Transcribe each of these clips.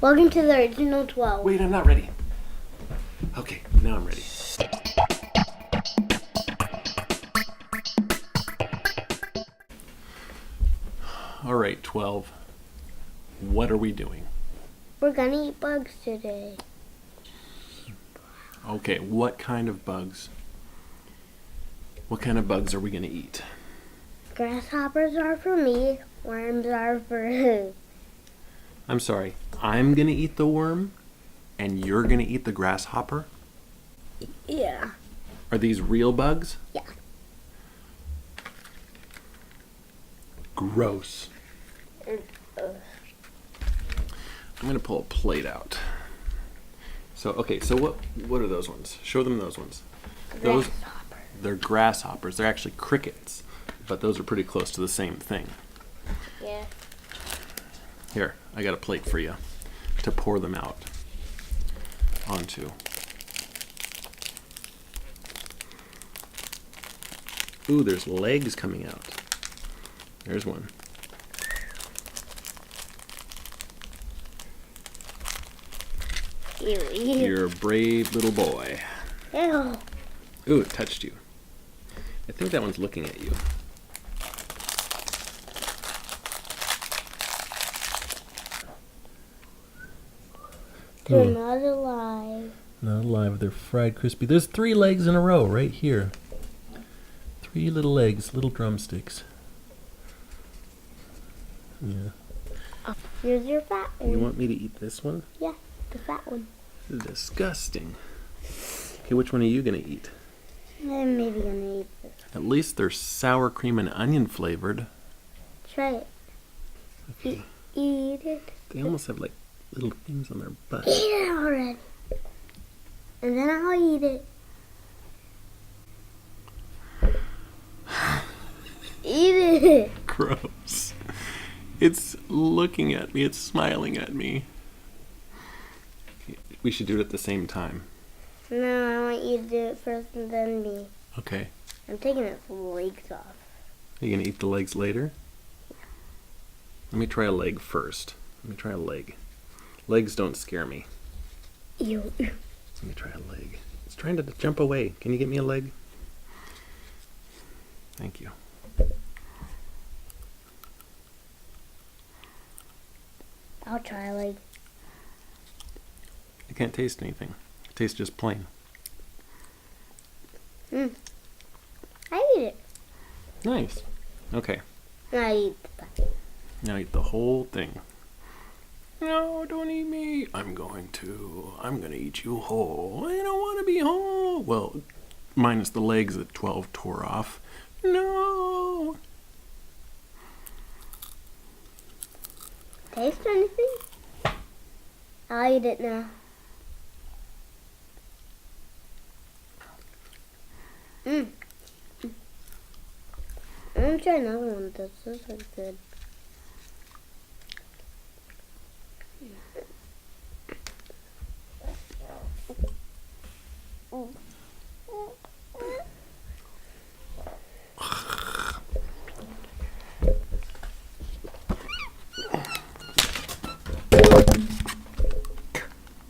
Welcome to the original 12. Wait, I'm not ready. Okay, now I'm ready. All right, 12. What are we doing? We're gonna eat bugs today. Okay, what kind of bugs? What kind of bugs are we gonna eat? Grasshoppers are for me. Worms are for who? I'm sorry, I'm gonna eat the worm, and you're gonna eat the grasshopper? Yeah. Are these real bugs? Yeah. Gross. I'm gonna pull a plate out. So what are those ones? Show them those ones. Those, Grasshopper. they're grasshoppers. They're actually crickets, but those are pretty close to the same thing. Yeah. Here, I got a plate for you to pour them out onto. Ooh, there's legs coming out. There's one. Ew, ew. You're a brave little boy. Ew. Ooh, it touched you. I think that one's looking at you. They're not alive. Not alive, they're fried crispy. There's 3 legs in a row right here. 3 little legs, little drumsticks. Yeah. Here's your fat one. You want me to eat this one? Yeah, the fat one. This is disgusting. Okay, which one are you gonna eat? I'm maybe gonna eat this. At least they're sour cream and onion flavored. Try it. Okay. Eat it. They almost have like little things on their butt. Eat it already. And then I'll eat it. Eat it. Gross. It's looking at me. It's smiling at me. We should do it at the same time. No, I want you to do it first and then me. Okay. I'm taking its legs off. Are you gonna eat the legs later? Let me try a leg first. Let me try a leg. Legs don't scare me. Ew. Let me try a leg. It's trying to jump away. Can you get me a leg? Thank you. I'll try a leg. I can't taste anything. It tastes just plain. I eat it. Nice. Okay. I eat the fat. Now eat the whole thing. No, don't eat me. I'm going to eat you whole. I don't want to be whole. Well, minus the legs that 12 tore off. No. Taste anything? I'll eat it now. I'm gonna try another one. This is good.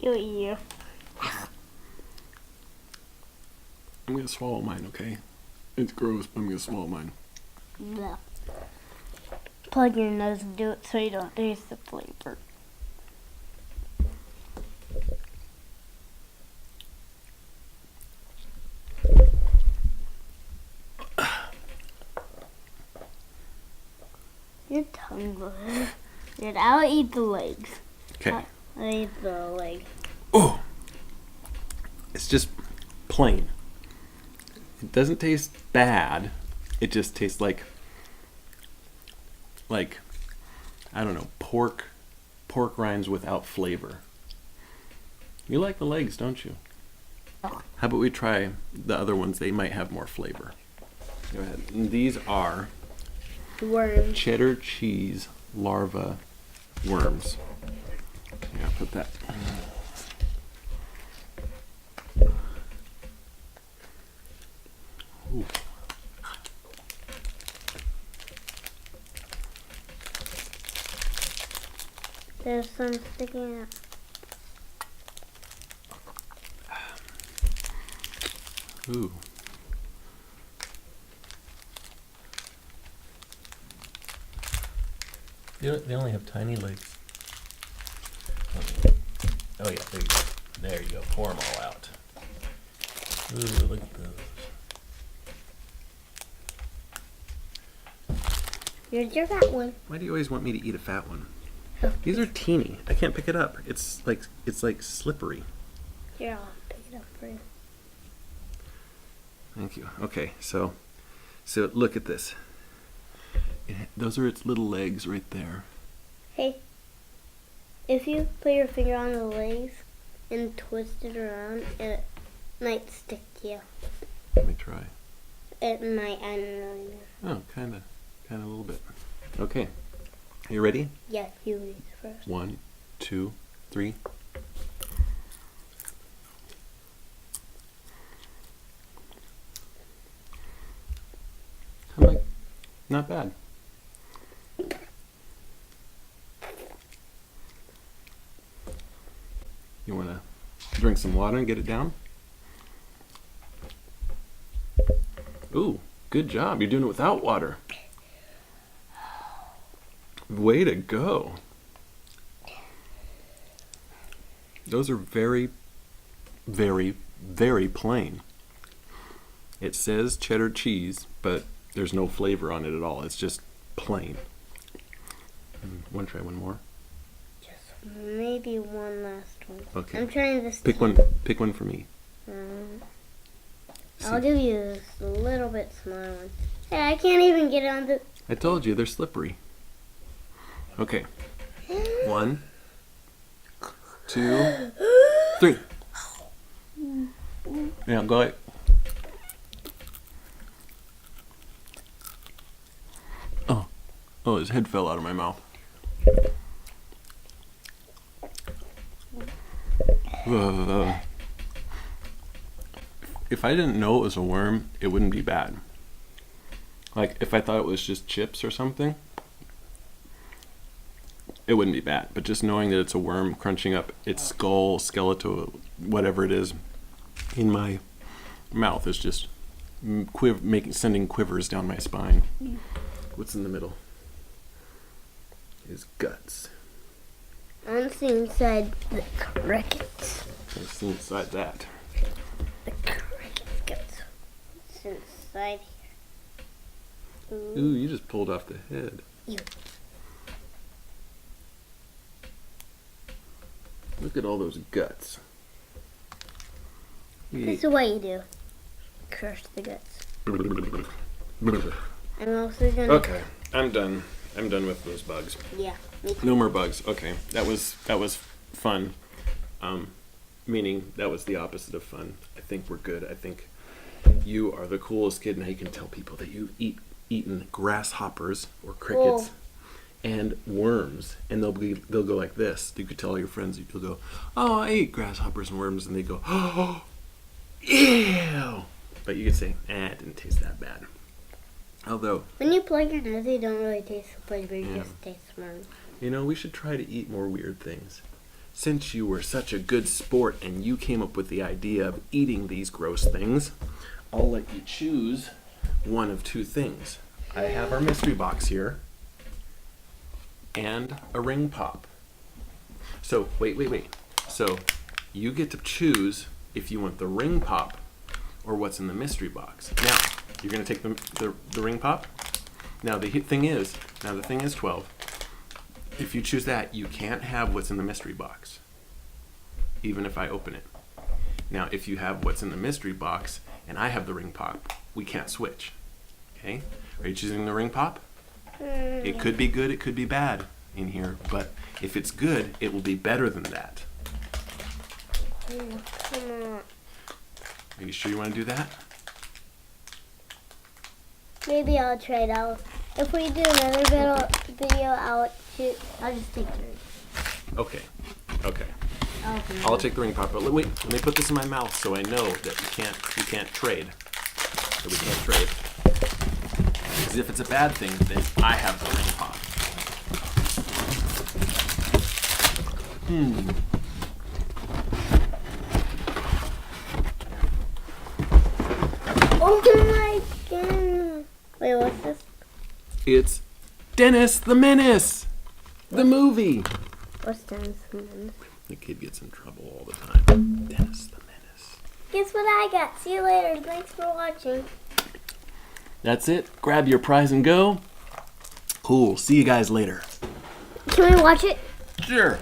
Ew. I'm going to swallow mine, okay? It's gross, but I'm going to swallow mine. No. Plug your nose and do it so you don't taste the flavor. Your tongue goes. Dude, I'll eat the legs. Okay. I'll eat the legs. Oh! It's just plain. It doesn't taste bad. It just tastes like I don't know, pork rinds without flavor. You like the legs, don't you? How about we try the other ones? They might have more flavor. Go ahead. And these are Worms. cheddar cheese larva worms. Yeah, put that. Ooh. There's some sticking out. Ooh. They only have tiny legs. Oh yeah, there you go. There you go. Pour them all out. Ooh, look at those. Here's your fat one. Why do you always want me to eat a fat one? These are teeny. I can't pick it up. It's like slippery. Here, I'll pick it up for you. Thank you. Okay, so look at this. Those are its little legs right there. Hey, if you put your finger on the legs and twist it around, it might stick to you. Let me try. It might, I don't know. Oh, kind of a little bit. Okay, are you ready? Yeah, you read first. 1, 2, 3. I'm like, not bad. You want to drink some water and get it down? Ooh, good job. You're doing it without water. Way to go. Those are very, very, very plain. It says cheddar cheese, but there's no flavor on it at all. It's just plain. Want to try one more? Just maybe one last one. Okay. I'm trying this. Pick one for me. I'll give you this little bit smaller one. Hey, I can't even get on the. I told you, they're slippery. Okay. 1, 2, 3. Yeah, go ahead. Oh, his head fell out of my mouth. If I didn't know it was a worm, it wouldn't be bad. Like, if I thought it was just chips or something, it wouldn't be bad. But just knowing that it's a worm crunching up its skull, skeletal, whatever it is, in my mouth is just sending quivers down my spine. What's in the middle? His guts. I want to see inside the crickets. What's inside that? The cricket's guts. What's inside here? Ooh, you just pulled off the head. Ew. Look at all those guts. This is what you do. Crush the guts. I'm also gonna. Okay, I'm done. I'm done with those bugs. Yeah, me too. No more bugs. Okay, that was fun. Meaning that was the opposite of fun. I think we're good. I think you are the coolest kid. Now you can tell people that you've eaten grasshoppers or crickets and worms, and they'll go like this. You could tell all your friends. You'll go, "Oh, I ate grasshoppers and worms," and they go, "Oh, ew!" But you could say, it didn't taste that bad. Although, when you plug your nose, you don't really taste the flavor. You Yeah. just taste worms. we should try to eat more weird things. Since you were such a good sport and you came up with the idea of eating these gross things, I'll let you choose one of two things. I have our mystery box here and a ring pop. So, wait. So, you get to choose if you want the ring pop or what's in the mystery box. Now, you're going to take the ring pop. Now, the thing is 12. If you choose that, you can't have what's in the mystery box, even if I open it. Now, if you have what's in the mystery box and I have the ring pop, we can't switch. Okay? Are you choosing the ring pop? It could be good, it could be bad in here, but if it's good, it will be better than that. Come on. Are you sure you want to do that? Maybe I'll trade out. If we do another video, I'll just take yours. Okay. I'll I'll take the ring pop, but wait, let me put this in my mouth so I know that we can't trade. That we can't trade. Because if it's a bad thing, then I have the ring pop. Oh my god. Wait, what's this? It's Dennis the Menace, the movie. What's Dennis the Menace? The kid gets in trouble all the time. Dennis the Menace. Guess what I got? See you later. Thanks for watching. That's it. Grab your prize and go. Cool. See you guys later. Can we watch it? Sure.